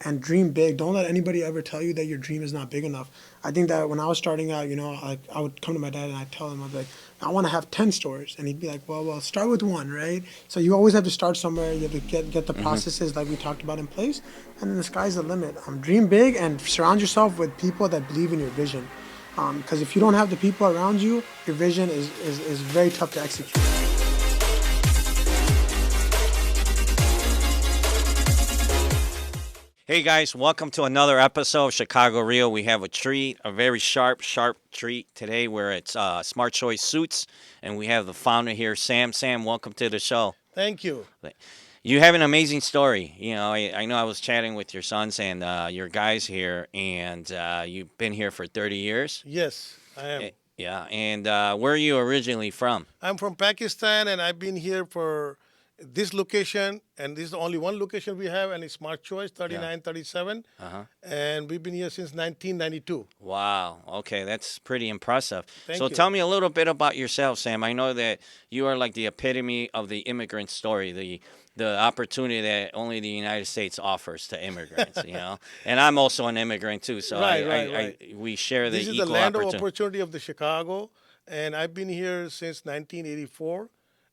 and dream big. Don't let anybody ever tell you that your dream is not big enough. I think that when I was starting out, I would come to my dad and I'd tell him, I'd be like, I want to have 10 stores. And he'd be like, well, start with one, right? So you always have to start somewhere. You have to get the Hmm. processes like we talked about in place. And then the sky's the limit. Dream big and surround yourself with people that believe in your vision. Because if you don't have the people around you, your vision is very tough to execute. Hey guys, welcome to another episode of Chicago Real. We have a treat, a very sharp treat today where it's Smart Choice Suits, and we have the founder here, Sam. Sam, welcome to the show. Thank you. You have an amazing story. I know I was chatting with your sons and your guys here, and you've been here for 30 years. Yes, I am. Yeah, and where are you originally from? I'm from Pakistan and I've been here for this location, and this is the only one location we have, and it's Smart Choice Yeah. 3937. Uh-huh. And we've been here since 1992. Wow. Okay, that's pretty impressive. So Thank you. tell me a little bit about yourself, Sam. I know that you are like the epitome of the immigrant story, the opportunity that only the United States offers to immigrants, you know. And I'm also an immigrant too, so Right. we share the This is the equal land of opportunity. opportunity of the Chicago, and I've been here since 1984.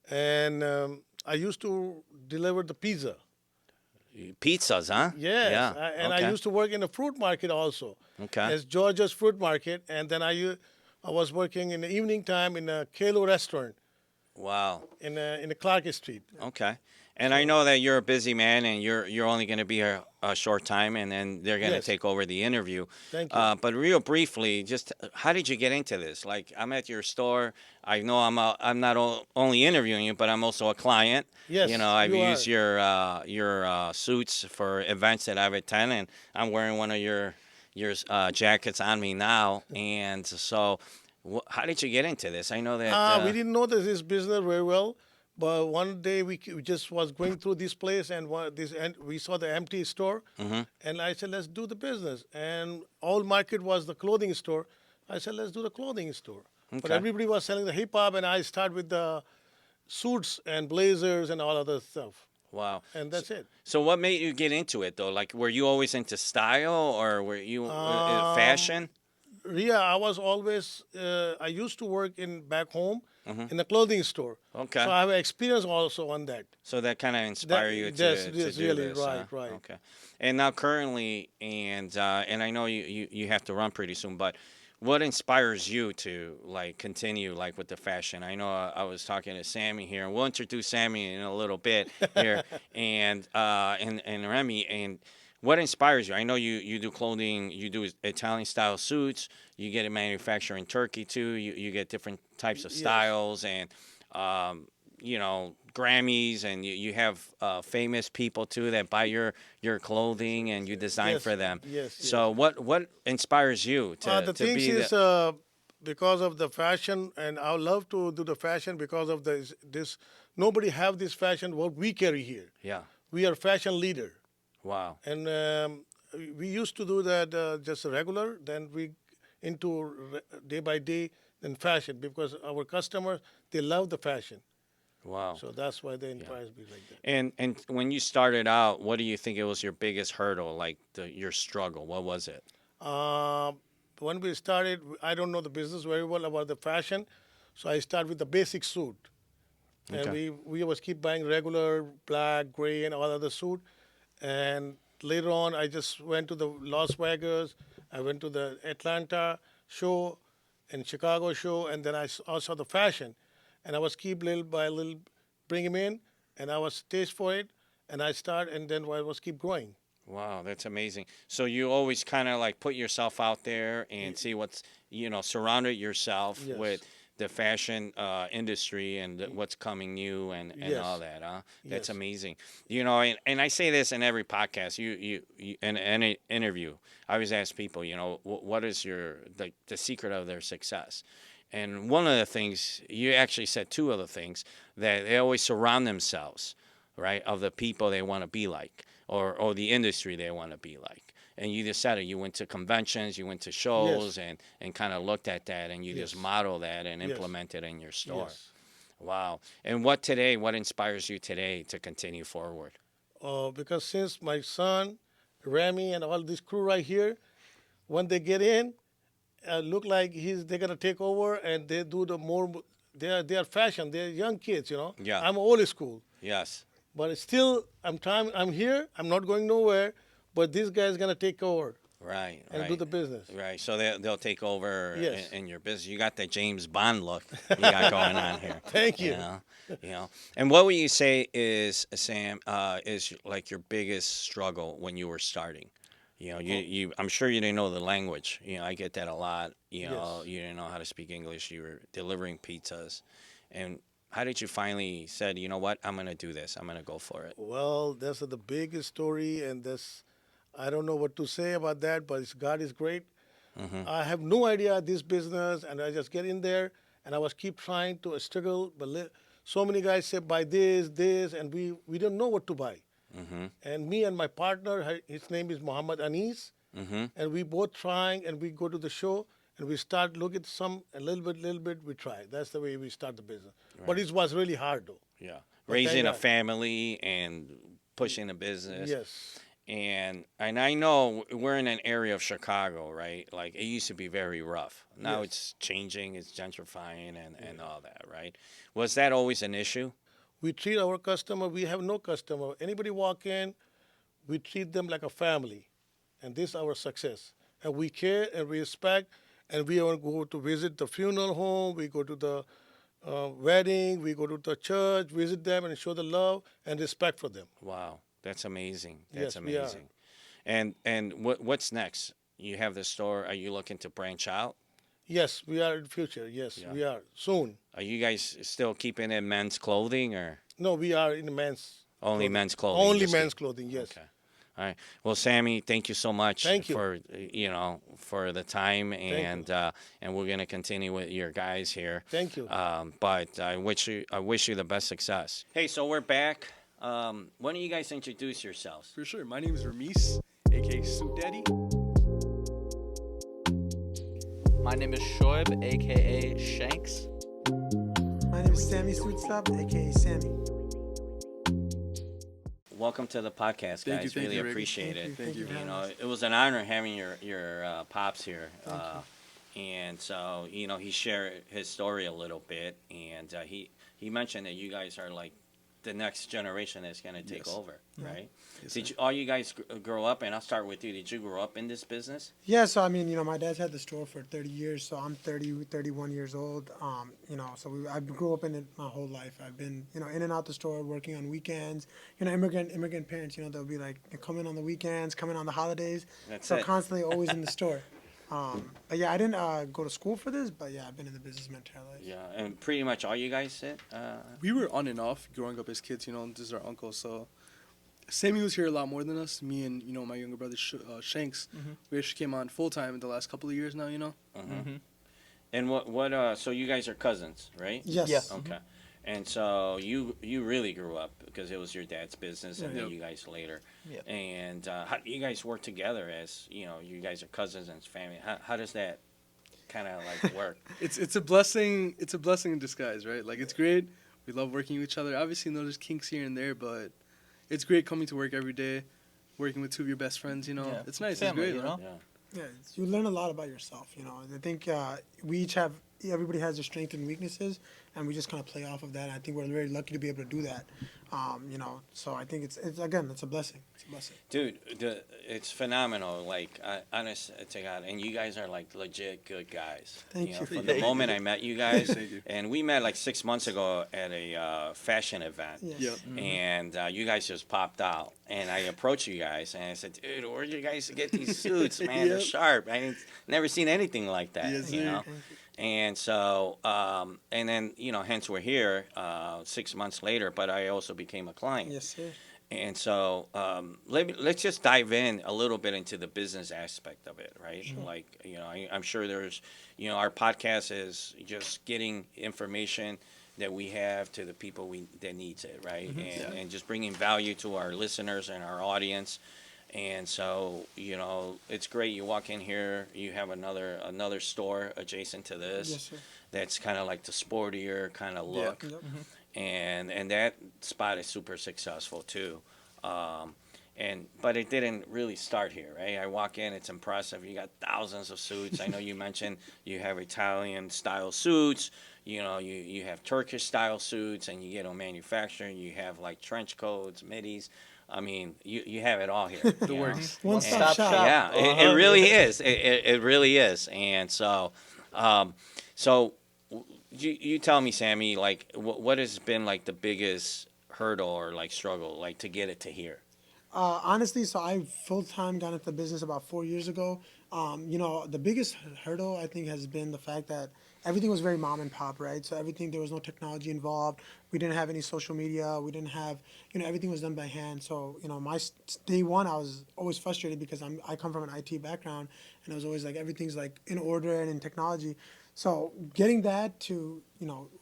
And I used to deliver the pizza. Pizzas, huh? Yes, Yeah. and I Okay. used to work in a fruit market also, Okay. as Georgia's fruit market, and then I was working in the evening time in a Kalo restaurant Wow. in a Clark Street. Okay. And I So know that you're a busy man, and you're only going to be here a short time, and then they're going to yes, take over the interview. thank you. But real briefly, just how did you get into this? Like, I'm at your store. I know I'm not only interviewing you, but I'm also a client. You know, Yes, I've you used are. your suits for events that I've attended, and I'm wearing one of your jackets on me now. And so, how did you get into this? I know that. We didn't know this business very well, but one day we just was going through this place, and and we saw the empty store, Hmm. and I said, let's do the business. And all market was the clothing store. I said, let's do the clothing store. But Okay. everybody was selling the hip hop, and I start with the suits and blazers and all other stuff, Wow. and So, that's it. so what made you get into it though? Like, were you always into style, or were you Um, fashion? yeah, I was always. I used to work in back home Hmm. in a clothing store, so Okay. I have experience also on that. So that kind of That inspired you to that's do really this, huh? right. Okay. And now currently, and I know you have to run pretty soon, but what inspires you to like continue like with the fashion? I know I was talking to Sammy here, and we'll introduce Sammy in a little bit here, and Remy, and what inspires you? I know you do clothing, you do Italian style suits, you get it manufactured in Turkey too. You get different types of Yes, styles and Grammys, and you have famous people too that buy your clothing and you design yes, for them. yes. So what inspires you The to things be the is because of the fashion, and I love to do the fashion because of this. Nobody have this fashion what we carry here. yeah, We are fashion leader, wow, and we used to do that just regular. Then we into day by day in fashion because our customers they love the fashion. wow, So that's why they yeah. inspire me like that. And when you started out, what do you think it was your biggest hurdle, like your struggle? What was it? Um, when we started, I don't know the business very well about the fashion, so I start with the basic suit, and Okay. we always keep buying regular black, gray, and all other suit. And later on, I just went to the Las Vegas, I went to the Atlanta show, and Chicago show, and then I saw the fashion, and I was keep little by little bring him in, and I was taste for it, and I start, and then I was keep growing. Wow, that's amazing. So you always kind of like put yourself out there and Y- see what's, surrounded yourself with Yes, the fashion industry and Y- what's coming new and all yes, that, huh? That's yes. amazing. And I say this in every podcast, in any interview, I always ask people, what is the secret of their success? And one of the things, you actually said two of the things, that they always surround themselves, right, of the people they want to be like or the industry they want to be like. And you just said it. You went to conventions, you went to Yes, shows, and kind of looked at that, and you just yes, model that and yes, implement it in your store. yes. Wow. And what inspires you today to continue forward? Because since my son Remy and all this crew right here, when they get in, look like they're gonna take over, and they do the more. They are fashion. They're young kids, you know. Yeah. I'm old school, Yes. but still, I'm here. I'm not going nowhere. But this guy is gonna take over Right. and do Right. the business. Right. So they'll take over Yes. in your business. You got the James Bond look you got going on here. Thank You you. know. You know. And what would you say is Sam is like your biggest struggle when you were starting? You know, you I'm sure you didn't know the language. You know, I get that a lot. You know, Yes. you didn't know how to speak English. You were delivering pizzas. And how did you finally said, you know what, I'm gonna do this. I'm gonna go for it. Well, that's the biggest story, and that's I don't know what to say about that, but God is great. I have no idea this business, and I just get in there, and I was keep trying to struggle, but so many guys say buy this, and we don't know what to buy. And me and my partner, his name is Muhammad Anis, and we both trying, and we go to the show, and we start look at some a little bit. We try. That's the way we start the business. But it was really hard though. Yeah. But thank Raising a God. family and pushing a business. Yes. And I know we're in an area of Chicago, right? Like it used to be very rough. Now Yes. it's changing, it's gentrifying and all that, right? Was that always an issue? We treat our customer. We have no customer. Anybody walk in, we treat them like a family, and this is our success. And we care and we respect, and we want to go to visit the funeral home. We go to the wedding. We go to the church, visit them, and show the love and respect for them. Wow. That's amazing. That's Yes, we are. amazing. And what's next? You have the store. Are you looking to branch out? Yes, we are in the future. Yes, Yeah. we are soon. Are you guys still keeping in men's clothing or No, we are in men's only clothing. men's clothing? Only just men's clothing. Yes. Okay. All right. Well, Sammy, thank you so much Thank you. for for the time, and we're gonna continue with your guys here. Thank you. But I wish you the best success. Hey, so we're back. Why don't you guys introduce yourselves? For sure. My name is Ramis, aka Suit Daddy. My name is Shoaib, aka Shanks. My name is Sami Suitsab, aka Sammy. Welcome to the podcast, Thank you, guys. thank Really you, Ricky. appreciate it. Thank you. for having us. It was an honor having your pops here. And so he shared his story a little bit, and he mentioned that you guys are like the next generation that's going to take Yes. over, right? Yes, Did sir. all you guys grow up? And I'll start with you. Did you grow up in this business? Yeah, so I mean, my dad's had the store for 30 years, so I'm 30, 31 years old. So I grew up in it my whole life. I've been, in and out the store, working on weekends. Immigrant parents, they'll be like, they come in on the weekends, come in on the holidays. That's so it. constantly always in the store. But yeah, I didn't go to school for this, but yeah, I've been in the business my entire life. Yeah, and pretty much all you guys did. We were on and off growing up as kids, this is our uncle. So Sammy was here a lot more than us. Me and, my younger brother, Shanks, we actually came on full time in the last couple of years now, And what? So you guys are cousins, right? Yes. Yes. Okay. And so you really grew up because it was your dad's business, and then Yep. you guys later. Yep. And how do you guys work together as you guys are cousins and family? How does that kind of like work? It's a blessing. It's a blessing in disguise, right? Like, it's great. We love working with each other. Obviously, there's kinks here and there, but it's great coming to work every day, working with two of your best friends, Yeah. It's nice. Family, it's great, man. Yeah. Yeah, you learn a lot about yourself, And I think we each have, everybody has their strengths and weaknesses, and we just kind of play off of that. And I think we're very lucky to be able to do that. So I think it's again, it's a blessing. It's a blessing. Dude, it's phenomenal. Like, honest to God, and you guys are like legit good guys. Thank you. From the moment I met you guys, Thank you. and we met like 6 months ago at a fashion event. Yes. Yep. And you guys just popped out, and I approached you guys, and I said, "Dude, where'd you guys get these suits, man? They're Yep. sharp. I ain't never seen anything like that, Yes, you sir. know." And so, and then hence we're here 6 months later. But I also became a client. Yes, sir. And so let's just dive in a little bit into the business aspect of it, right? Like, I'm sure there's, our podcast is just getting information that we have to the people that needs it, right? And just bringing value to our listeners and our audience. And so, it's great. You walk in here, you have another store adjacent to this. Yes, sir. That's kind of like the sportier kind of look Yep. and that spot is super successful too. but it didn't really start here, right? I walk in, it's impressive. You got thousands of suits. I know you mentioned you have Italian style suits. You know, you have Turkish style suits, and you get them manufactured. You have like trench coats, middies. I mean, you have it all here. The you know? works. One And- stop shop. Yeah, it really is. It really is. And so, so you tell me, Sammy, like what has been like the biggest hurdle or like struggle like to get it to here? Honestly, so I full time got into the business about 4 years ago. The biggest hurdle I think has been the fact that everything was very mom and pop, right? So everything there was no technology involved. We didn't have any social media. We didn't have, everything was done by hand. So day one, I was always frustrated because I come from an IT background, and I was always like everything's like in order and in technology. So getting that to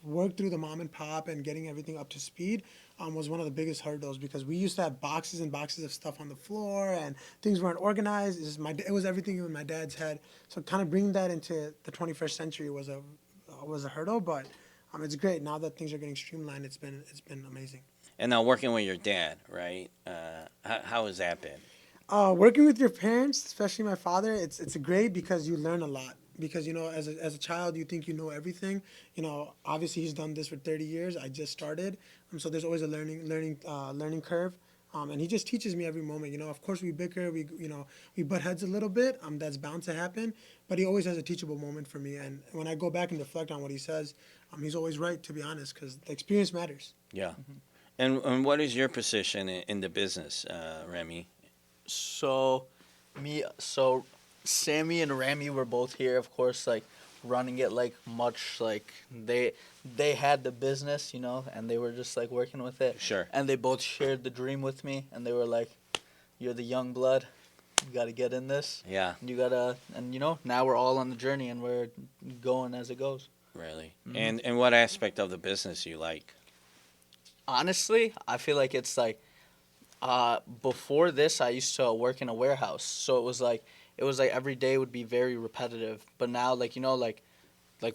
work through the mom and pop and getting everything up to speed was one of the biggest hurdles because we used to have boxes and boxes of stuff on the floor and things weren't organized. It was everything in my dad's head. So kind of bringing that into the 21st century was a hurdle, but it's great now that things are getting streamlined. It's been amazing. And now working with your dad, right? How has that been? Working with your parents, especially my father, it's great because you learn a lot. Because as a child, you think you know everything. Obviously he's done this for 30 years. I just started, so there's always a learning curve. And he just teaches me every moment. Of course we bicker, we butt heads a little bit. That's bound to happen. But he always has a teachable moment for me. And when I go back and reflect on what he says, he's always right, to be honest, because the experience matters. Yeah. And what is your position in the business, Remy? So, so Sammy and Rami were both here, of course, like running it like much like they had the business, and they were just like working with it. Sure. And they both shared the dream with me, and they were like, "You're the young blood. You got to get in this. Yeah. You gotta." And now we're all on the journey, and we're going as it goes. Really. And what aspect of the business you like? Honestly, I feel like it's like before this I used to work in a warehouse, so it was like every day would be very repetitive. But now like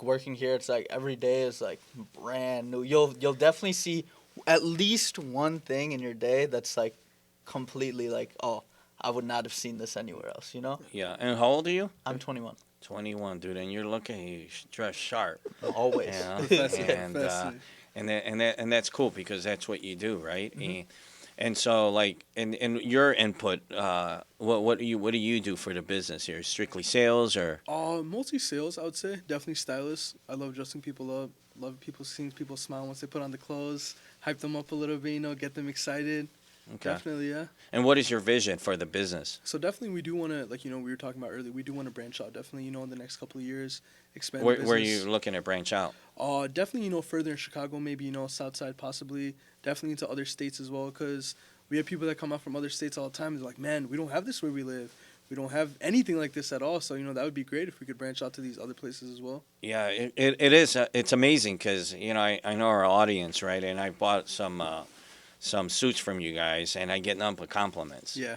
working here, it's like every day is like brand new. You'll definitely see at least one thing in your day that's like completely like, oh, I would not have seen this anywhere else, Yeah. And how old are you? I'm 21. 21, dude, and you're looking, you dress sharp. Always. And that's cool because that's what you do, right? And so like and your input, what do you do for the business here? Strictly sales or? Mostly sales, I would say. Definitely stylists. I love dressing people up. Love seeing people smile once they put on the clothes. Hype them up a little bit, get them excited. Okay. Definitely, yeah. And what is your vision for the business? So definitely we do want to, like, we were talking about earlier, we do want to branch out. Definitely, in the next couple of years, expand the business. Where are you looking to branch out? Definitely, further in Chicago, maybe, south side possibly. Definitely into other states as well, because we have people that come out from other states all the time. They're like, man, we don't have this where we live. We don't have anything like this at all. So, that would be great if we could branch out to these other places as well. Yeah, it is. It's amazing because, I know our audience, right? And I bought some suits from you guys, and I get nothing but compliments. Yeah.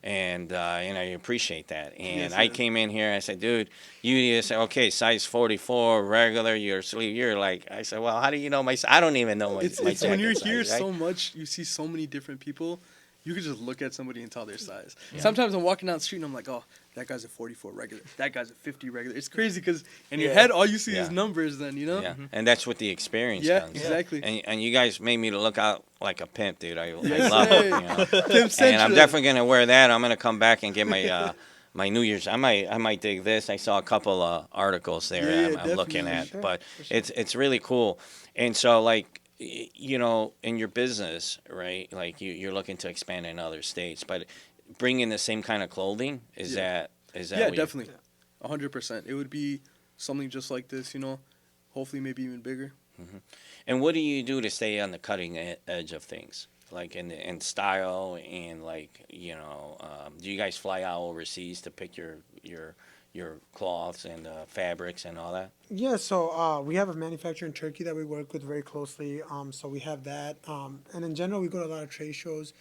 And I appreciate that. And Yes, I yes. came in here, I said, dude, you just said, okay, size 44, regular, your sleeve. You're like, I said, well, how do you know my size? I don't even know my It's jacket when you're size, here right? so much, you see so many different people. You could just look at somebody and tell their size. Sometimes I'm walking down the street and I'm like, oh, that guy's a 44 regular. That guy's a 50 regular. It's crazy because in your head, all you see is numbers then, Yeah, and that's what the experience Yeah, comes. exactly. And you guys made me look out like a pimp, dude. I Yes, love sir. it. Pimp And I'm Central. definitely gonna wear that. I'm gonna come back and get my my New Year's. I might dig this. I saw a couple of articles there. Yeah, I'm looking definitely. at, Sure, but for sure. it's really cool. And so like in your business, right? Like you're looking to expand in other states, but bringing the same kind of clothing is that Yeah, what you- definitely. 100%. It would be something just like this, hopefully maybe even bigger. And what do you do to stay on the cutting edge of things, like in style and like do you guys fly out overseas to pick your cloths and fabrics and all that? Yeah, so we have a manufacturer in Turkey that we work with very closely. So we have that, and in general, we go to a lot of trade shows.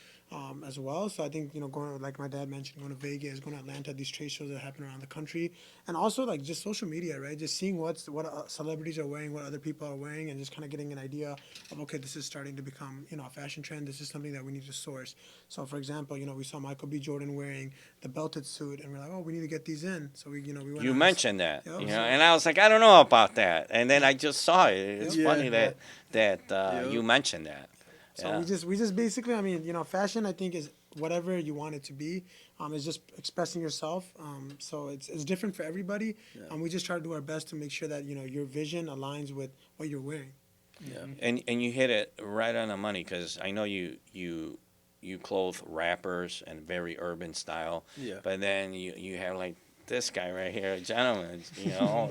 as well. So I think, going, like my dad mentioned, going to Vegas, going to Atlanta, these trade shows that happen around the country, and also like just social media, right? Just seeing what celebrities are wearing, what other people are wearing, and just kind of getting an idea of, okay, this is starting to become, a fashion trend. This is something that we need to source. So for example, we saw Michael B. Jordan wearing the belted suit, and we're like, oh, we need to get these in. So we went You out. mentioned that, Yep, and I was like, I don't know about that, and then I just saw it. It's Yep. funny Yeah. that Yep. you mentioned that. So Yeah. we just basically, I mean, fashion, I think, is whatever you want it to be. It's just expressing yourself. So it's different for everybody. Yeah. We just try to do our best to make sure that your vision aligns with what you're wearing. Yeah. And you hit it right on the money, because I know you clothe rappers and very urban style, Yeah. but then you have like this guy right here, a gentleman,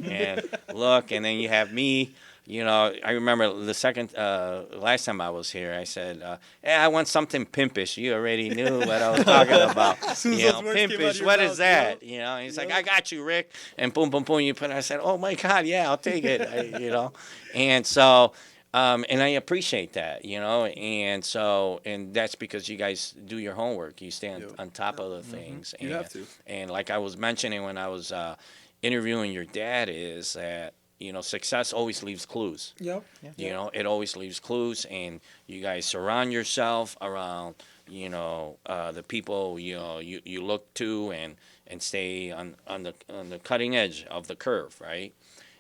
and look, and then you have me. I remember the second last time I was here, I said, "Hey, I want something pimpish." You already knew what I was talking about. soon as those words came out of Pimpish. your What mouth, is that? yo. And he's like, Yo. "I got you, Rick." And boom, boom, boom. You put. I said, "Oh my God, yeah, I'll take it." And so. And I appreciate that, and that's because you guys do your homework. You stay Yep. on top of the things. You have to. And like I was mentioning when I was interviewing your dad, is that, success always leaves clues. Yep. It always leaves clues, and you guys surround yourself around, the people, you look to, and stay on the cutting edge of the curve, right?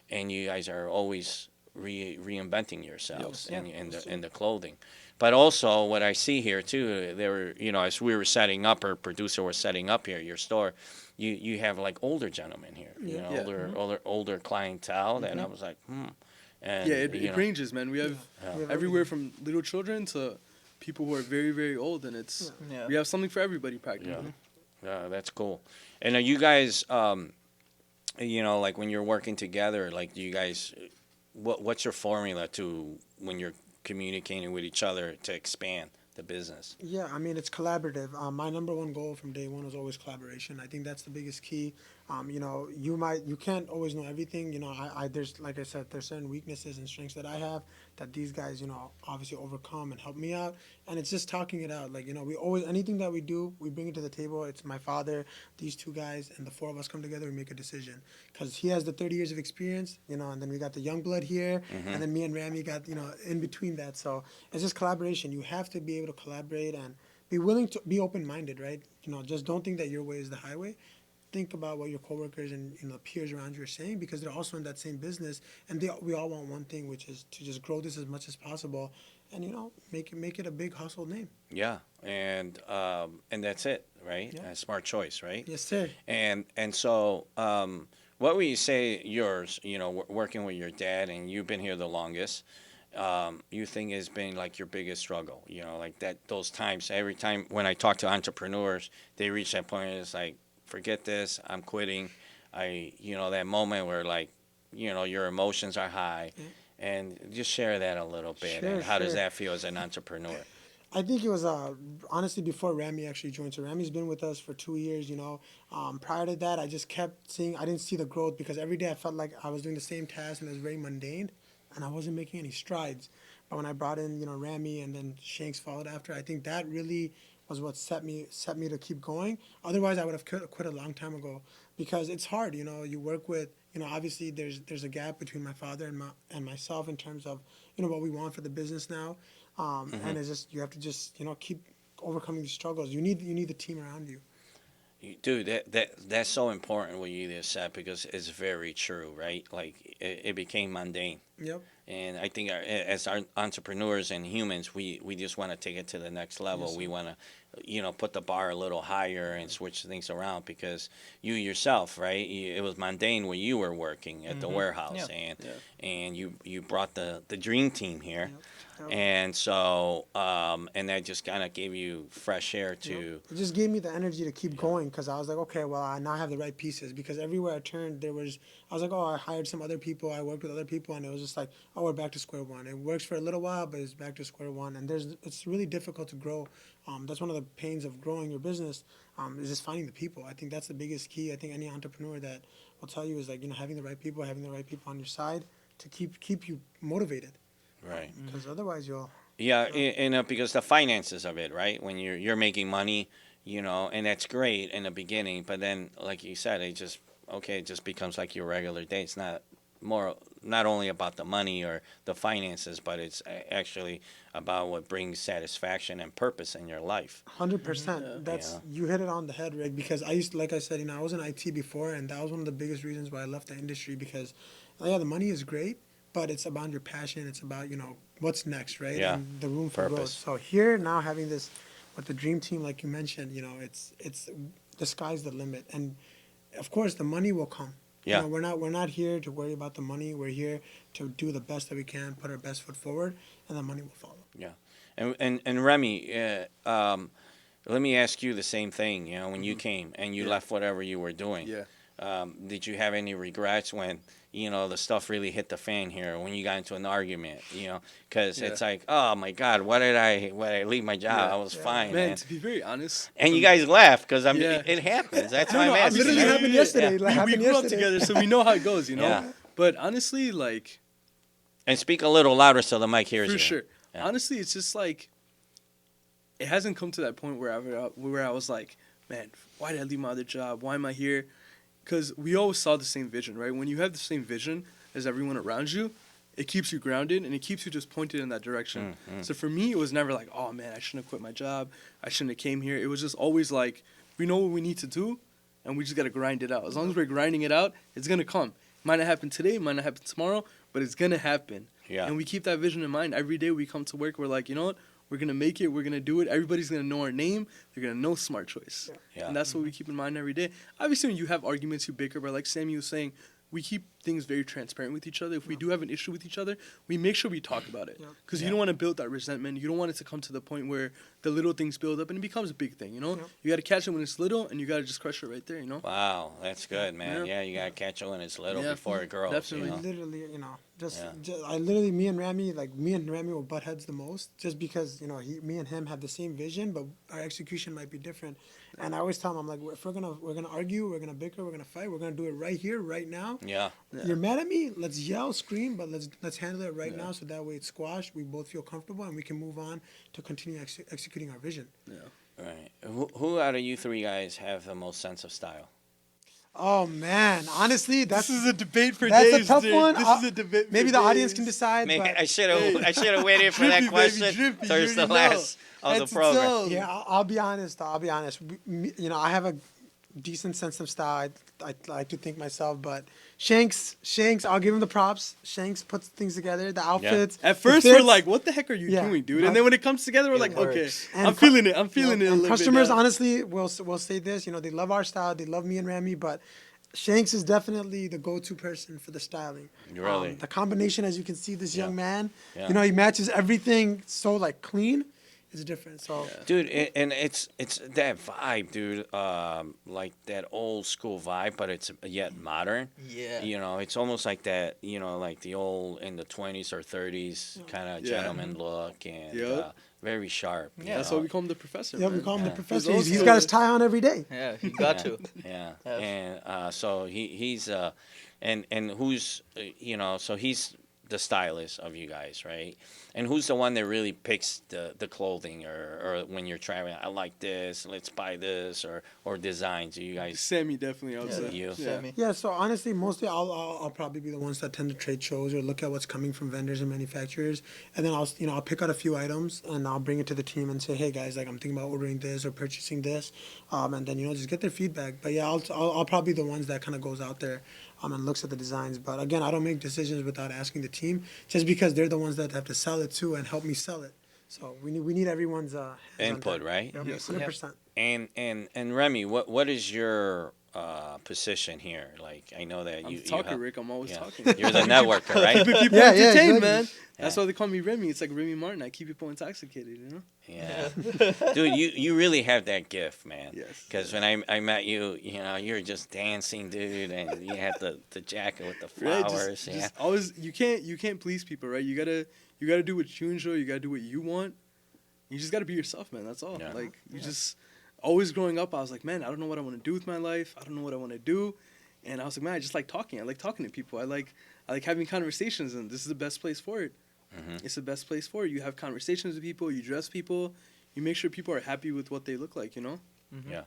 And you guys are always reinventing yourselves in the clothing. But also, what I see here too, there were, as we were setting up, or producer was setting up here, your store, you have like older gentlemen here, Yeah. older clientele, that I was like, And, Yeah, it ranges, man. We have We have everywhere from little children to people who are very, very old, and Yeah. we have something for everybody practically. That's cool. And are you guys, like when you're working together, like do you guys, what's your formula to when you're communicating with each other to expand the business? Yeah, I mean, it's collaborative. My number one goal from day one was always collaboration. I think that's the biggest key. You can't always know everything. There's, like I said, there's certain weaknesses and strengths that I have that these guys, obviously overcome and help me out. And it's just talking it out. Like, we always, anything that we do, we bring it to the table. It's my father, these two guys, and the four of us come together and make a decision. Because he has the 30 years of experience, and then we got the young blood here, and then me and Rami got, in between that. So it's just collaboration. You have to be able to collaborate and be willing to be open-minded, right? Just don't think that your way is the highway. Think about what your coworkers and peers around you are saying, because they're also in that same business, and we all want one thing, which is to just grow this as much as possible, and make it a big household name. Yeah, and that's it, right? Yeah. A smart choice, right? Yes, sir. And so, what would you say yours? Working with your dad, and you've been here the longest. You think has been like your biggest struggle? Like that. Those times, every time when I talk to entrepreneurs, they reach that point. It's like, forget this, I'm quitting. That moment where like, your emotions are high, and just share that a little bit. Sure, And how does sure. that feel as an entrepreneur? I think it was honestly before Rami actually joined. So Rami's been with us for 2 years. Prior to that, I just kept seeing. I didn't see the growth because every day I felt like I was doing the same task and it was very mundane, and I wasn't making any strides. But when I brought in Rami and then Shanks followed after, I think that really was what set me to keep going. Otherwise, I would have quit a long time ago, because it's hard. You work with. Obviously there's a gap between my father and myself in terms of what we want for the business now. And it's just, you have to just keep overcoming these struggles. You need the team around you. Dude, that's so important what you just said, because it's very true, right? Like it became mundane, Yep. and I think as our entrepreneurs and humans, we just want to take it to the next level. Yes, We want to, put the bar a little higher and switch things around, because you yourself, right? It was mundane when you were working at the warehouse, Yeah. and you brought the dream team here. Yep. And so, and that just kind of gave you fresh air to. It just gave me the energy to keep going, because I was like, okay, well, I now have the right pieces, because everywhere I turned, I was like, oh, I hired some other people, I worked with other people, and it was just like, oh, we're back to square one. It works for a little while, but it's back to square one, and it's really difficult to grow. That's one of the pains of growing your business, is just finding the people. I think that's the biggest key. I think any entrepreneur that will tell you is like, having the right people on your side to keep you motivated. Right. Because otherwise you'll. Yeah, and because the finances of it, right? When you're making money, and that's great in the beginning, but then, like you said, it just becomes like your regular day. It's not only about the money or the finances, but it's actually about what brings satisfaction and purpose in your life. 100%. That's Yeah. you hit it on the head, Rick. Because I used, like I said, I was in IT before, and that was one of the biggest reasons why I left the industry. Because, yeah, the money is great, but it's about your passion. It's about what's next, right? Yeah. And the room for growth. Purpose. So here now having this with the dream team, like you mentioned, it's the sky's the limit, and of course the money will come. Yeah. We're not here to worry about the money. We're here to do the best that we can, put our best foot forward, and the money will follow. Yeah. And Remy, let me ask you the same thing. When you came and you left whatever you were doing, Yeah. did you have any regrets when the stuff really hit the fan here? When you got into an argument, because Yeah. it's like, oh my God, why did I leave my job? Yeah. I was fine, Man, man. to be very honest. And you guys laugh because Yeah. it happens. That's No, why I'm no, asking. literally you. happened yesterday. Yeah. Like, We happened grew up yesterday. together, so we know how it goes, Yeah. But honestly, like, And speak a little louder so the mic hears for you. sure. Yeah. Honestly, it's just like, it hasn't come to that point where I was like, man, why did I leave my other job? Why am I here? Because we always saw the same vision, right? When you have the same vision as everyone around you, it keeps you grounded and it keeps you just pointed in that direction. So for me, it was never like, oh man, I shouldn't have quit my job. I shouldn't have came here. It was just always like, we know what we need to do and we just got to grind it out. As long as we're grinding it out, it's going to come. Might not happen today, might not happen tomorrow, but it's going to happen. Yeah. And we keep that vision in mind. Every day we come to work, we're like, you know what? We're going to make it. We're going to do it. Everybody's going to know our name. They're going to know Smart Choice. Yeah. And that's what we keep in mind every day. Obviously, when you have arguments, you bicker, but like Sammy was saying, we keep things very transparent with each other. If we do have an issue with each other, we make sure we talk about it. Because you don't want to build that resentment. You don't want it to come to the point where the little things build up and it becomes a big thing, You got to catch it when it's little and you got to just crush it right there, Wow, that's good, man. Yeah. Yeah, you gotta catch it when it's little Yeah. before it grows. Definitely. Literally, just, Yeah. just me and Remy will butt heads the most, just because me and him have the same vision, but our execution might be different. And I always tell him, I'm like, if we're gonna argue, we're gonna bicker, we're gonna fight, we're gonna do it right here, right now. Yeah. You're mad at me? Let's yell, scream, but let's handle it right now, so that way it's squashed. We both feel comfortable, and we can move on to continue executing our vision. Right. Who out of you three guys have the most sense of style? Oh man, honestly, This is a debate for that's days. a tough dude. one. This is a debate for Maybe the audience days. can decide. Man, but I should have waited for that Drippy, baby, question drippy, towards you the already last know. of Head the to program. toe. yeah, I'll be honest. I have a decent sense of style. I like to think myself, but Shanks, I'll give him the props. Shanks puts things together, the outfits. At the first, we're fits. like, what the heck are you Yeah. doing, dude? And then when it comes together, we're like, okay, works. And I'm feeling it. I'm feeling it a and little customers, bit. honestly, will say this. They love our style. They love me and Remy, but Shanks is definitely the go-to person for the styling. Really? The combination, as you can see, this young man, Yeah. he matches everything so clean. It's different. So Dude, and it's that vibe, dude. Like that old school vibe, but it's yet modern. Yeah. It's almost like that. Like the old in the 20s or 30s kind of Yeah. gentleman look, and Yep. very sharp. Yeah, That's why we call him the professor. yeah, man. we call him the Yeah. professor. He's He's also- got his tie on every day. Yeah, you got to. Yeah, Yes. and so he's and who's so he's the stylist of you guys, right? And who's the one that really picks the clothing or when you're traveling? I like this. Let's buy this or designs. Do you guys? Sammy definitely, I would Yeah, say. you. Yeah. Sammy. Yeah, so honestly, mostly I'll probably be the ones that tend to trade shows or look at what's coming from vendors and manufacturers, and then I'll pick out a few items and I'll bring it to the team and say, hey guys, I'm thinking about ordering this or purchasing this, and then just get their feedback. But yeah, I'll probably be the ones that kind of goes out there, and looks at the designs. But again, I don't make decisions without asking the team, just because they're the ones that have to sell it too and help me sell it. So we need everyone's hands on Input, deck. right? Yep, Yes. 100%. And Remy, what is your position here? Like, I know that I'm you the talker, help- Rick. I'm always yeah. talking. You're the networker, right? Keeping people Yeah, entertained, exactly. man. That's Yeah. why they call me Remy. It's like Remy Martin. I keep people intoxicated, Yeah, dude, you really have that gift, man. Yes. Because when I met you, you were just dancing, dude, and you had the jacket with the Right? flowers. Just always, you can't please people, right? You gotta do what you enjoy. You gotta do what you want. You just gotta be yourself, man. That's all. Yeah. Like you just always growing up, I was like, man, I don't know what I want to do with my life. I don't know what I want to do, and I was like, man, I just like talking. I like talking to people. I like having conversations, and this is the best place for it. It's the best place for it. You have conversations with people, you dress people, you make sure people are happy with what they look like, you know? Yeah.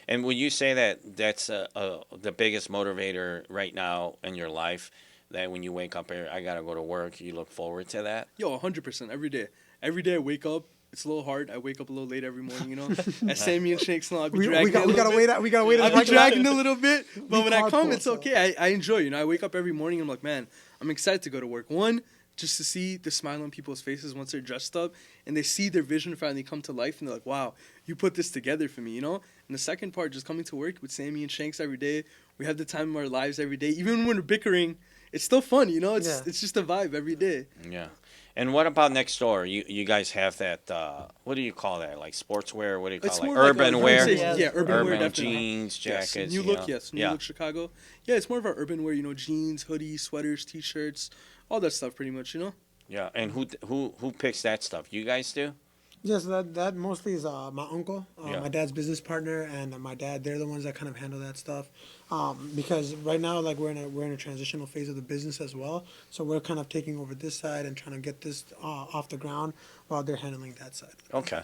And would you say that that's the biggest motivator right now in your life? That when you wake up, I got to go to work, you look forward to that? Yo, 100% every day. Every day I wake up, it's a little hard. I wake up a little late every morning, you know? As Sammy and Shanks know, I'll be dragging it a we little gotta bit. wait. We gotta wait. I'll be dragging a little bit, but We when I come, carpool, it's so. okay. I enjoy, you know? I wake up every morning, I'm like, man, I'm excited to go to work. One, just to see the smile on people's faces once they're dressed up and they see their vision finally come to life and they're like, wow, you put this together for me, you know? And the second part, just coming to work with Sammy and Shanks every day. We have the time of our lives every day. Even when we're bickering, it's still fun, you know? It's just a vibe every day. Yeah. And what about next door? You guys have that, what do you call that? Like sportswear? What do you call It's it? Like more like urban a- wear? Yeah, urban wear, Urban definitely. jeans, Yes, jackets. new you look, know? yes. New Yeah. look Chicago. Yeah, it's more of our urban wear, you know, jeans, hoodies, sweaters, T-shirts, all that stuff pretty much, you know? Yeah. And who picks that stuff? You guys do? Yes, that mostly is my uncle, Yeah. my dad's business partner, and my dad. They're the ones that kind of handle that stuff. Because right now, like we're in a transitional phase of the business as well. So we're kind of taking over this side and trying to get this off the ground while they're handling that side. Okay.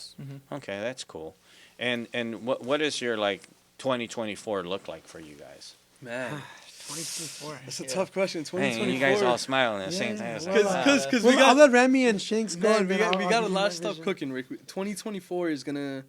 Okay, that's cool. And what is your like 2024 look like for you guys? Man, 2024. that's a tough question. Hey, 2024. you guys all smiling at the same Yeah, time. well, Because Well, we got I'll let Remy and Shanks go. Man, and we then got we I'll got a give you lot my of stuff vision. cooking, Rick. 2024 is gonna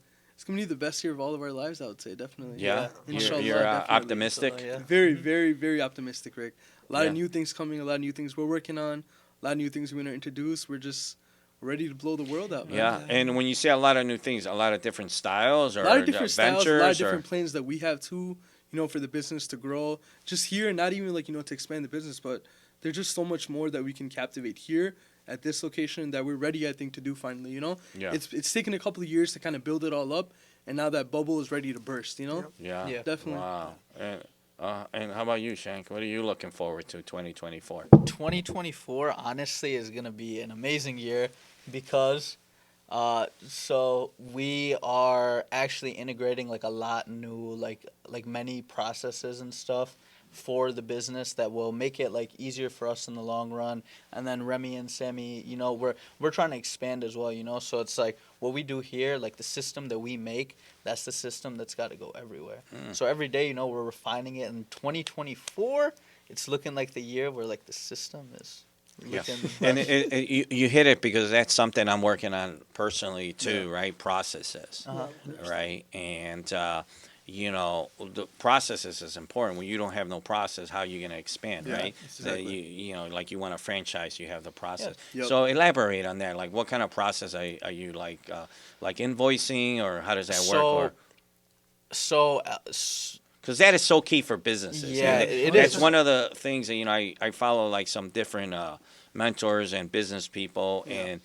be the best year of all of our lives, I would say, definitely. Yeah, Inshallah, you're definitely. optimistic. So, yeah. Very, very, very optimistic, Rick. A lot Yeah. of new things coming, a lot of new things we're working on, a lot of new things we're gonna introduce. We're just ready to blow the world out, man. Yeah, and when you say a lot of new things, a lot of different styles or A lot of different styles, a lot of ventures different or plans that we have too, you know, for the business to grow. Just here, not even like, you know, to expand the business, but there's just so much more that we can captivate here at this location that we're ready, I think, to do finally, you know? Yeah. It's taken a couple of years to kind of build it all up, and now that bubble is ready to burst, you know? Yep. yeah, Yeah. Definitely. Wow. And how about you, Shank? What are you looking forward to 2024? 2024 honestly is gonna be an amazing year because so we are actually integrating like a lot new like many processes and stuff for the business that will make it like easier for us in the long run. And then Remy and Sammy, you know, we're trying to expand as well, you know. So it's like what we do here, like the system that we make, that's the system that's got to go everywhere. So every day, you know, we're refining it. In 2024, it's looking like the year where like the system is looking. And you hit it because that's something I'm working on personally too, right? Processes, right? And you know, the processes is important. When you don't have no process, how are you going to expand, right? exactly. You know, like you want a franchise, you have the process. Yep. So elaborate on that. Like, what kind of process are you like invoicing, or how does that work? So Because that is so key for businesses. Yeah, And it that's is. one of the things that, you know, I follow like some different mentors and business people, and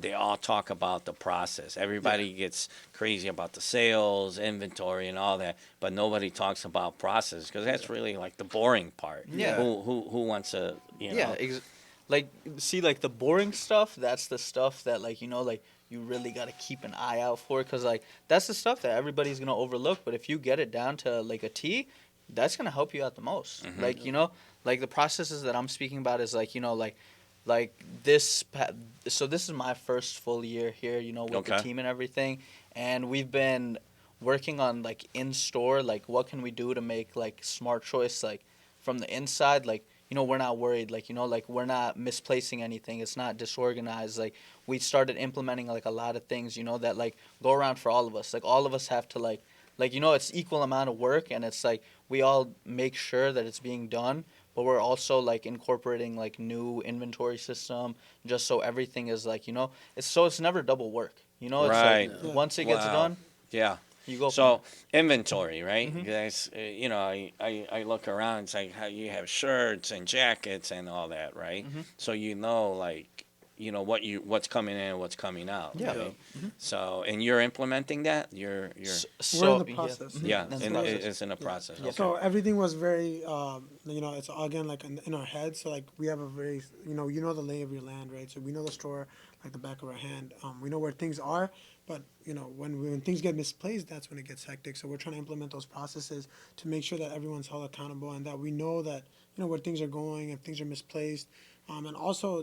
they all talk about the process. Everybody gets crazy about the sales, inventory, and all that, but nobody talks about process because that's really like the boring part. Yeah. Who wants to, you know? Yeah, like see, like the boring stuff. That's the stuff that like, you know, like you really gotta keep an eye out for, because like that's the stuff that everybody's gonna overlook. But if you get it down to like a T, that's gonna help you out the most. Like, you know, like the processes that I'm speaking about is like, you know, like this. So this is my first full year here, you know, with the Okay. team and everything, and we've been working on like in store, like what can we do to make like smart choice, like from the inside, like, you know, we're not worried, like, you know, like we're not misplacing anything, it's not disorganized. Like we started implementing like a lot of things, you know, that like go around for all of us. Like all of us have to like, you know, it's equal amount of work, and it's like we all make sure that it's being done, but we're also like incorporating like new inventory system just so everything is like, you know, it's never double work, you know. It's Right. like once it gets Wow. done, Yeah. you go. So inventory, right? Guys, you know, I look around. It's like how you have shirts and jackets and all that, right? So you know, like, you know what's coming in and what's coming out. Yeah. Right? So and you're implementing that. You're We're in the process. yeah. That's And the process. it's in a process. Yeah. Okay. So everything was very, you know, it's all again like in our heads. So like we have a very, you know the lay of your land, right? So we know the store like the back of our hand. We know where things are, but when things get misplaced, that's when it gets hectic. So we're trying to implement those processes to make sure that everyone's held accountable and that we know that where things are going if things are misplaced. And also,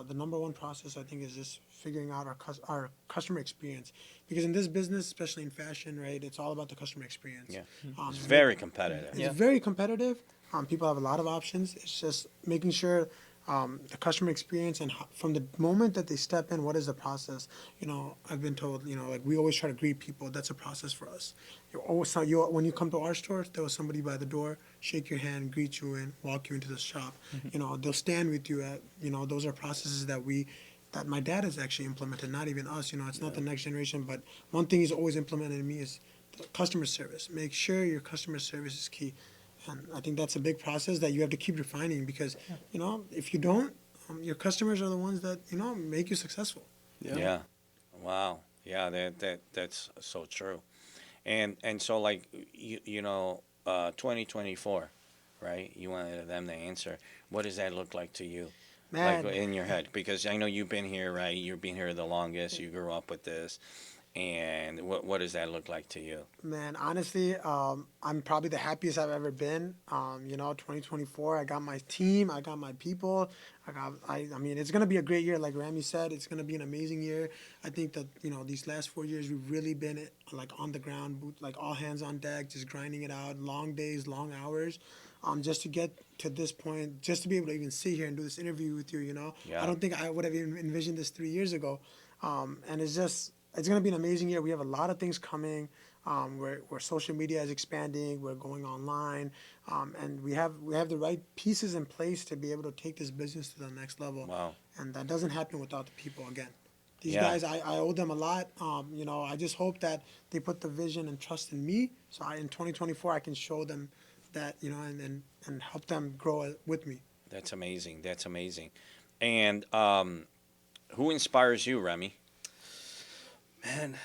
the number one process I think is just figuring out our customer experience, because in this business, especially in fashion, right, it's all about the customer experience. Yeah. It's And very competitive. it's Yeah. very competitive. People have a lot of options. It's just making sure the customer experience and from the moment that they step in, what is the process? I've been told, like we always try to greet people. That's a process for us. When you come to our store, there was somebody by the door, shake your hand, greet you, and walk you into the shop. They'll stand with you. Those are processes that my dad has actually implemented, not even us. It's not the next generation, but one thing he's always implemented in me is the customer service. Make sure your customer service is key. And I think that's a big process that you have to keep refining, because, if you don't, your customers are the ones that, make you successful. Yeah. Wow. Yeah, that's so true. And so like 2024, right? You wanted them to answer. What does that look like to you? Man, Like in your head, because I know you've been here, right? You've been here the longest. You grew up with this, and what does that look like to you? man, honestly, I'm probably the happiest I've ever been. 2024, I got my team, I got my people. I mean, it's gonna be a great year. Like Rami said, it's gonna be an amazing year. I think that these last 4 years we've really been like on the ground, like all hands on deck, just grinding it out, long days, long hours, just to get to this point, just to be able to even sit here and do this interview with you. Yeah. I don't think I would have even envisioned this 3 years ago, and it's going to be an amazing year. We have a lot of things coming. Where social media is expanding, we're going online, and we have the right pieces in place to be able to take this business to the next level. Wow. And that doesn't happen without the people. Again, these Yeah. guys, I owe them a lot. I just hope that they put the vision and trust in me. So in 2024, I can show them that, and help them grow with me. That's amazing. That's amazing. And who inspires you, Remy? Man,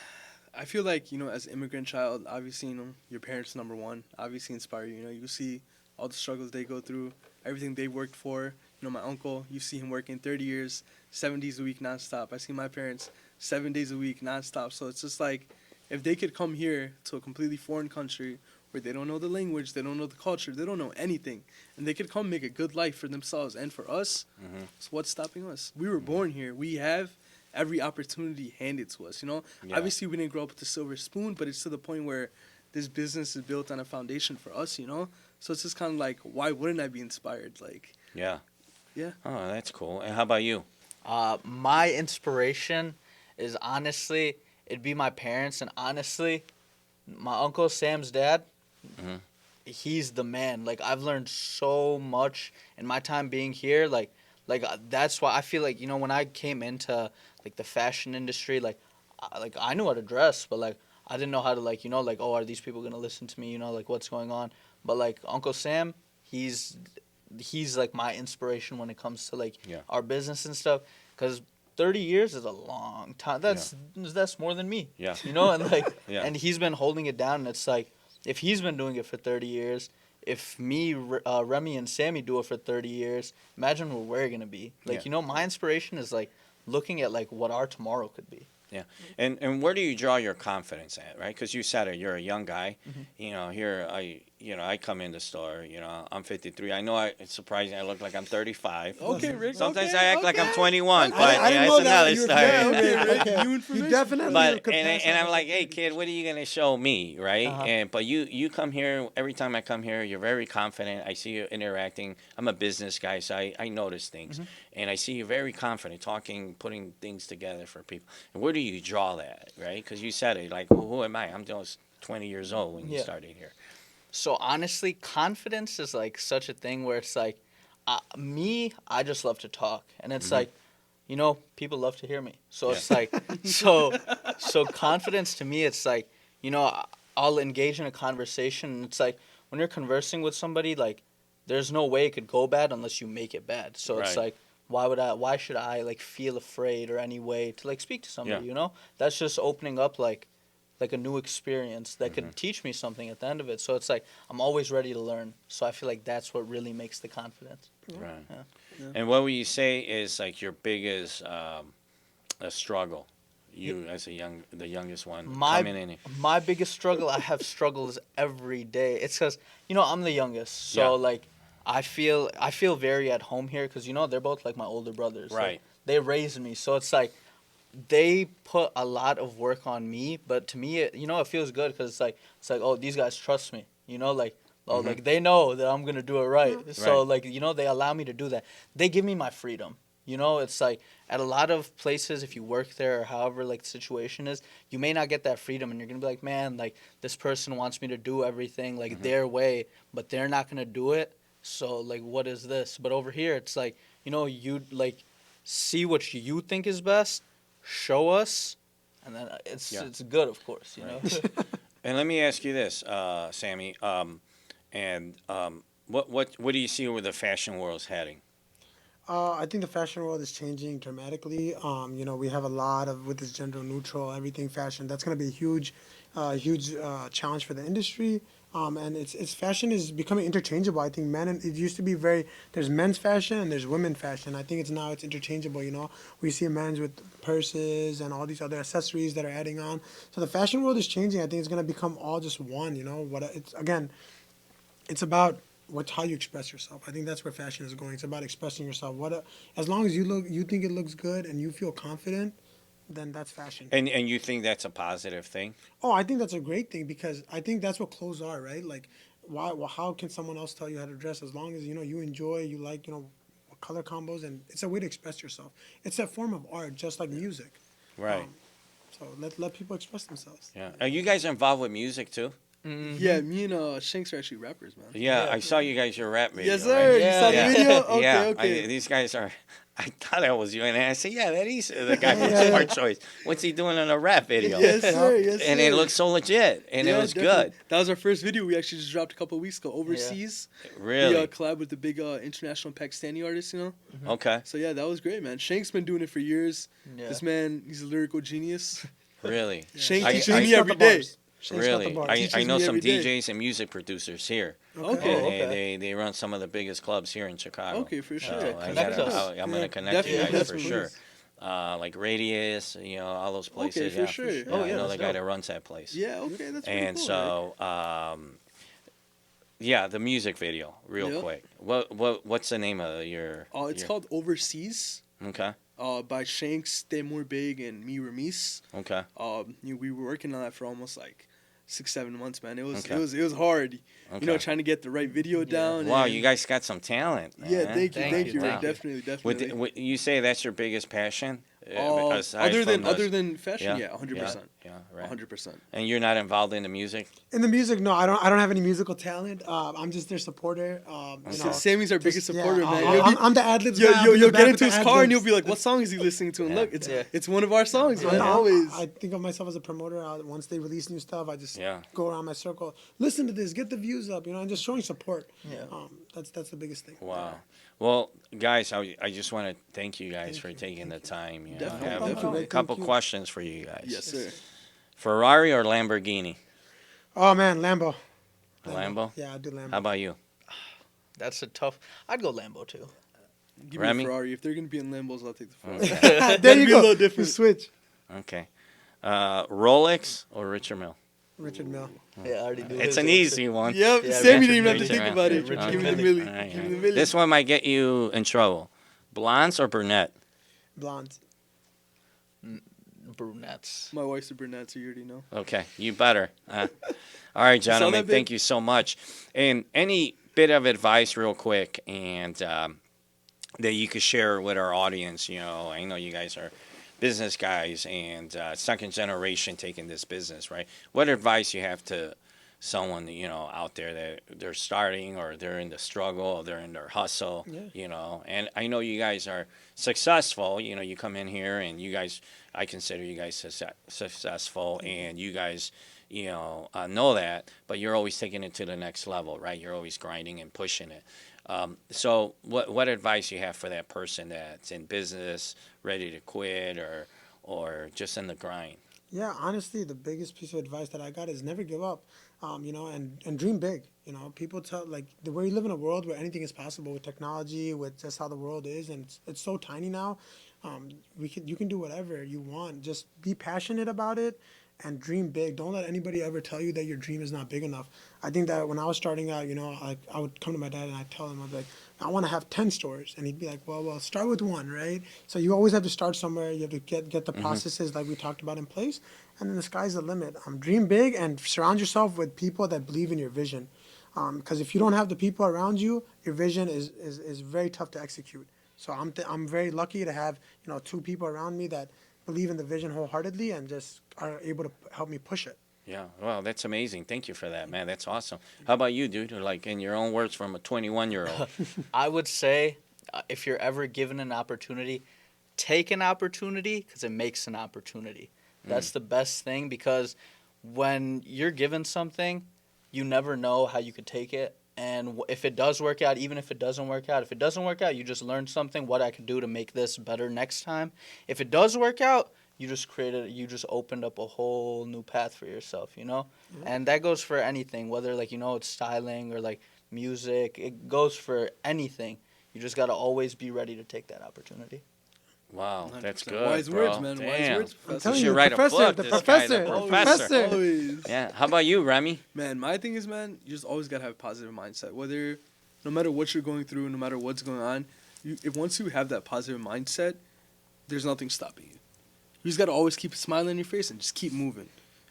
I feel like, as an immigrant child, obviously, your parents, number one, obviously inspire you. You see all the struggles they go through, everything they worked for. My uncle, you see him working 30 years, 7 days a week, nonstop. I see my parents 7 days a week, nonstop. So it's just like, if they could come here to a completely foreign country where they don't know the language, they don't know the culture, they don't know anything, and they could come make a good life for themselves and for us, so what's stopping us? We were born here. We have every opportunity handed to us, Yeah. Obviously, we didn't grow up with a silver spoon, but it's to the point where this business is built on a foundation for us, So it's just kind of like, why wouldn't I be inspired? Like, Yeah. yeah. Oh, that's cool. And how about you? My inspiration is honestly, it'd be my parents, and honestly, my uncle Sam's dad. Mhm. He's the man. Like, I've learned so much in my time being here. That's why I feel like, when I came into like the fashion industry, I knew how to dress, but like I didn't know how to oh, are these people gonna listen to me? Like what's going on? But like Uncle Sam, he's like my inspiration when it comes to like Yeah. our business and stuff. 'Cause 30 years is a long time. That's more than me. Yeah. And like Yeah. and he's been holding it down. And it's like, if he's been doing it for 30 years, if me, Remy, and Sammy do it for 30 years, imagine where we're gonna be. Like, Yeah. my inspiration is like looking at like what our tomorrow could be. Yeah, and where do you draw your confidence at, right? Because you said it, you're a young guy. Here I come in the store. I'm 53. I know it's surprising. I look like I'm 35. Okay, Rick. Sometimes okay, I act like I'm okay. 21, but I didn't it's know that. another You were story. very Okay, okay. new You information. definitely But could pass and that I'm on. like, hey kid, what are you gonna show me, right? Uh-huh. But you come here every time I come here. You're very confident. I see you interacting. I'm a business guy, so I notice things, and I see you very confident, talking, putting things together for people. And where do you draw that, right? Because you said it, like, who am I? I'm just 20 years old when you Yeah. started here. So honestly, confidence is like such a thing where it's like, I just love to talk, and it's like, people love to hear me. So it's like, so confidence to me, it's like, I'll engage in a conversation, and it's like when you're conversing with somebody, like, there's no way it could go bad unless you make it bad. So it's Right. like, why should I like feel afraid or any way to like speak to somebody? Yeah. That's just opening up like a new experience that could teach me something at the end of it. So it's like I'm always ready to learn. So I feel like that's what really makes the confidence. Right. Yeah. And what would you say is like your biggest a struggle? You as the youngest one My coming in. my biggest struggle, I have struggles every day. It's because I'm the youngest, so Yeah. like I feel very at home here because they're both like my older brothers. Like, Right. they raised me, so it's like they put a lot of work on me, but to me, it feels good because it's like, oh, these guys trust me. Like, oh, like they know that I'm gonna do it right. So Right. like they allow me to do that. They give me my freedom. It's like at a lot of places, if you work there or however like the situation is, you may not get that freedom, and you're gonna be like, man, like this person wants me to do everything like their way, but they're not gonna do it. So like, what is this? But over here, it's like you like see what you think is best, show us, and then Yeah. it's good, of course. Right. And let me ask you this, Sammy. What do you see where the fashion world's heading? I think the fashion world is changing dramatically. We have a lot of with this gender neutral everything fashion. That's going to be a huge challenge for the industry. And it's fashion is becoming interchangeable. I think it used to be there's men's fashion and there's women's fashion. I think it's interchangeable. We see men's with purses and all these other accessories that are adding on. So the fashion world is changing. I think it's going to become all just one. It's about how you express yourself. I think that's where fashion is going. It's about expressing yourself. As long as you think it looks good and you feel confident, then that's fashion. And you think that's a positive thing? Oh, I think that's a great thing because I think that's what clothes are, right? Like, why? Well, how can someone else tell you how to dress? As long as you enjoy, you like color combos, and it's a way to express yourself. It's a form of art, just like music. Right. So let people express themselves. Yeah. Are you guys involved with music too? Yeah, me and Shanks are actually rappers, man. Yeah, Yeah. I saw you guys your rap video. Yes, sir. Right? You saw Yeah. the video? Okay, Yeah. okay. These guys are. I thought that was you, and I said, "Yeah, that is the guy from Yeah. Smart Choice. What's he doing in a rap video?" Yes, sir. Yes, And sir. it looked so legit, and it Yeah, was definitely. good. That was our first video we actually just dropped a couple of weeks ago overseas. Really? We collab with the big international Pakistani artist. Okay. So yeah, that was great, man. Shank's been doing it for years. Yeah. This man, he's a lyrical genius. Really. Shank I- teaches I- me every day. Really, I Teaches know me some every day. DJs and music producers here, Okay. and okay. they run some of the biggest clubs here in Chicago. Okay, for sure. So Connect us. I'm Yeah, gonna connect you definitely, guys for definitely. sure. Like Radius, all those places. Okay, for yeah, sure. Yeah, Oh, I yeah, know that's the guy dope. that runs that place. Yeah, okay, that's pretty And cool. so, yeah, the music video, real Yep. quick. What's the name of your? It's called Overseas. Okay. By Shanks, Temur Beg, and me, Ramis. Okay. We were working on that for almost like 6-7 months, man. It was Okay. it was hard. Okay. Trying to get the right video down. Wow, and- you guys got some talent. Yeah, man. thank you, Thank thank you, you, thank you. definitely. You say that's your biggest passion? Aside Other from than the- fashion, yeah, 100%. Yeah, right. 100%. And you're not involved in the music? In the music, no, I don't have any musical talent. I'm just their supporter. Sammy's our biggest supporter, man. I'm the ad libs You'll, guy. you'll, in the you'll back get with into the his ad car and you'll libs. be like, "What song is he listening to?" And look, Yeah. it's one of our songs, man. Always. I think of myself as a promoter. Once they release new stuff, I just Yeah. go around my circle, listen to this, get the views up, and just showing support. Yeah. That's the biggest thing. Wow. Well, guys, I just want to thank you guys for taking the time. Definitely, I have definitely. a couple Thank you. questions for you guys. Yes, sir. Ferrari or Lamborghini? Oh man, Lambo. Lambo? Yeah, I do Lambo. How about you? That's a tough. I'd go Lambo too. Give Remy? me a Ferrari. If they're gonna be in Lambos, I'll take the Ferrari. Okay. there That'd you be go. a little different. You switch. Okay. Rolex or Richard Mille? Richard Mille. Yeah, I already do. It's his an answer. easy one. Yep, Yeah, Sammy Richard didn't even have to Richard think Mille. about it. Yeah, Richard Give me the Mille. milli. All right, Give me all the right. milli. This one might get you in trouble. Blondes or brunette? Blondes. Brunettes. My wife's a brunette, so you already know. Okay, you better. All right, saw gentlemen, that bit? thank you so much. And any bit of advice, real quick, and that you could share with our audience. I know you guys are business guys and second generation taking this business, right? What advice you have to someone out there that they're starting or they're in the struggle or they're in their hustle, and I know you guys are successful. You come in here and you guys, I consider you guys successful, and you guys know that, but you're always taking it to the next level, right? You're always grinding and pushing it. So what advice you have for that person that's in business, ready to quit, or just in the grind? Yeah, honestly, the biggest piece of advice that I got is never give up, and dream big. People tell we live in a world where anything is possible with technology, with just how the world is, and it's so tiny now. You can do whatever you want. Just be passionate about it and dream big. Don't let anybody ever tell you that your dream is not big enough. I think that when I was starting out, I would come to my dad and I'd tell him, I'd be like, I want to have 10 stores. And he'd be like, well, start with one, right? So you always have to start somewhere. You have to get the processes like we talked about in place. And then the sky's the limit. Dream big and surround yourself with people that believe in your vision. Because if you don't have the people around you, your vision is very tough to execute. So I'm very lucky to have, two people around me that believe in the vision wholeheartedly and just are able to help me push it. Yeah, well, that's amazing. Thank you for that, man. That's awesome. How about you, dude? Like in your own words from a 21-year-old. I would say if you're ever given an opportunity, take an opportunity because it makes an opportunity. That's the best thing because when you're given something, you never know how you could take it. And if it does work out, even if it doesn't work out, you just learned something, what I could do to make this better next time. If it does work out, you just opened up a whole new path for yourself, And that goes for anything, whether it's styling or like music, it goes for anything. You just got to always be ready to take that opportunity. Wow, that's 100%. good, Wise bro. words, man. Damn. Wise words, I'm Professor. telling You you, should write a book. the This guy, professor, the professor. Always. Yeah. How about you, Remy? Man, my thing is, man, you just always gotta have a positive mindset. No matter what you're going through, no matter what's going on, if once you have that positive mindset, there's nothing stopping you. You just gotta always keep a smile on your face and just keep moving.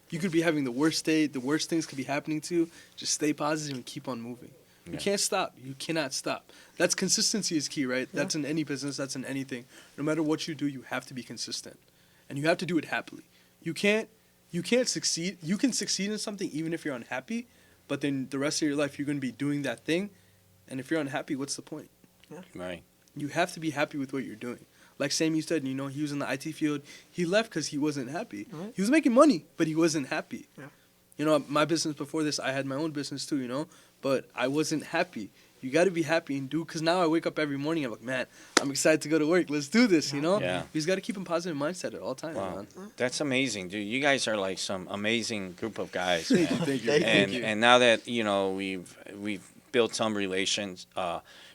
You could be having the worst day, the worst things could be happening to you. Just stay positive and keep on moving. You can't stop. You cannot stop. That's consistency is key, right? Yeah. That's in any business. That's in anything. No matter what you do, you have to be consistent, and you have to do it happily. You can't succeed. You can succeed in something even if you're unhappy, but then the rest of your life you're going to be doing that thing, and if you're unhappy, what's the point? Right. You have to be happy with what you're doing. Like Sami said, he was in the IT field. He left because he wasn't happy. Right. He was making money, but he wasn't happy. Yeah. My business before this, I had my own business too, but I wasn't happy. You got to be happy and do, because now I wake up every morning, I'm like, man, I'm excited to go to work. Let's do this, Yeah. You just got to keep a positive mindset at all times, Wow, man. that's amazing, dude. You guys are like some amazing group of guys, man. Thank you. And now that we've built some relations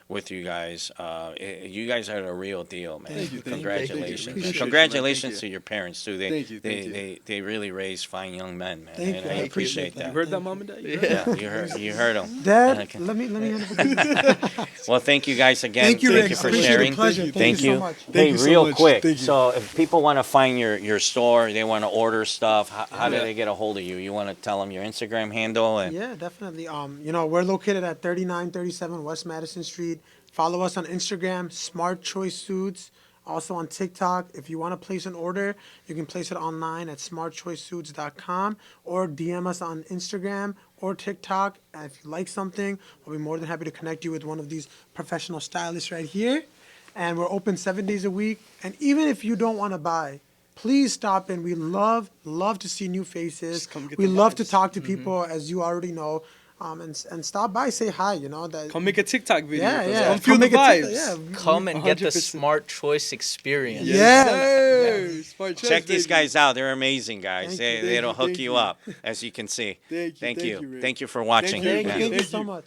with you guys, you guys are the real deal, man. Thank you. Congratulations. Thank you. And congratulations to your parents too. Thank you. They really raised fine young men, man. Thank and you. I I appreciate appreciate that. You heard that, Mom and Dad? You heard them. Dad, Okay. let me handle Well, thank you guys again. Thank you, Rick. for Appreciate it. sharing. Pleasure. Thank you so much. Hey, Thank you so real much. quick. Thank you. So, if people want to find your store, they want to order stuff. How do they get a hold of you? You want to tell them your Instagram handle and Yeah, definitely. We're located at 3937 West Madison Street. Follow us on Instagram, Smart Choice Suits. Also on TikTok. If you want to place an order, you can place it online at smartchoicesuits.com or DM us on Instagram or TikTok. And if you like something, we'll be more than happy to connect you with one of these professional stylists right here. And we're open 7 days a week. And even if you don't want to buy, please stop in. We love to see new faces. Just come get We the love to vibes. talk to people, as you already know. And stop by, say hi. That Come make a TikTok video. Yeah, with us. yeah. Come feel the make a vibes. TikTok, yeah. Come and get the 100%. smart choice experience. Yeah. Sir. Smart choice, check these baby. guys out. They're amazing guys. Thank you, They'll hook thank you you. up, as you can see. Thank you, Thank thank you. you, Rick. Thank you for watching. you. Thank you, Yeah. thank you Thank so you. much.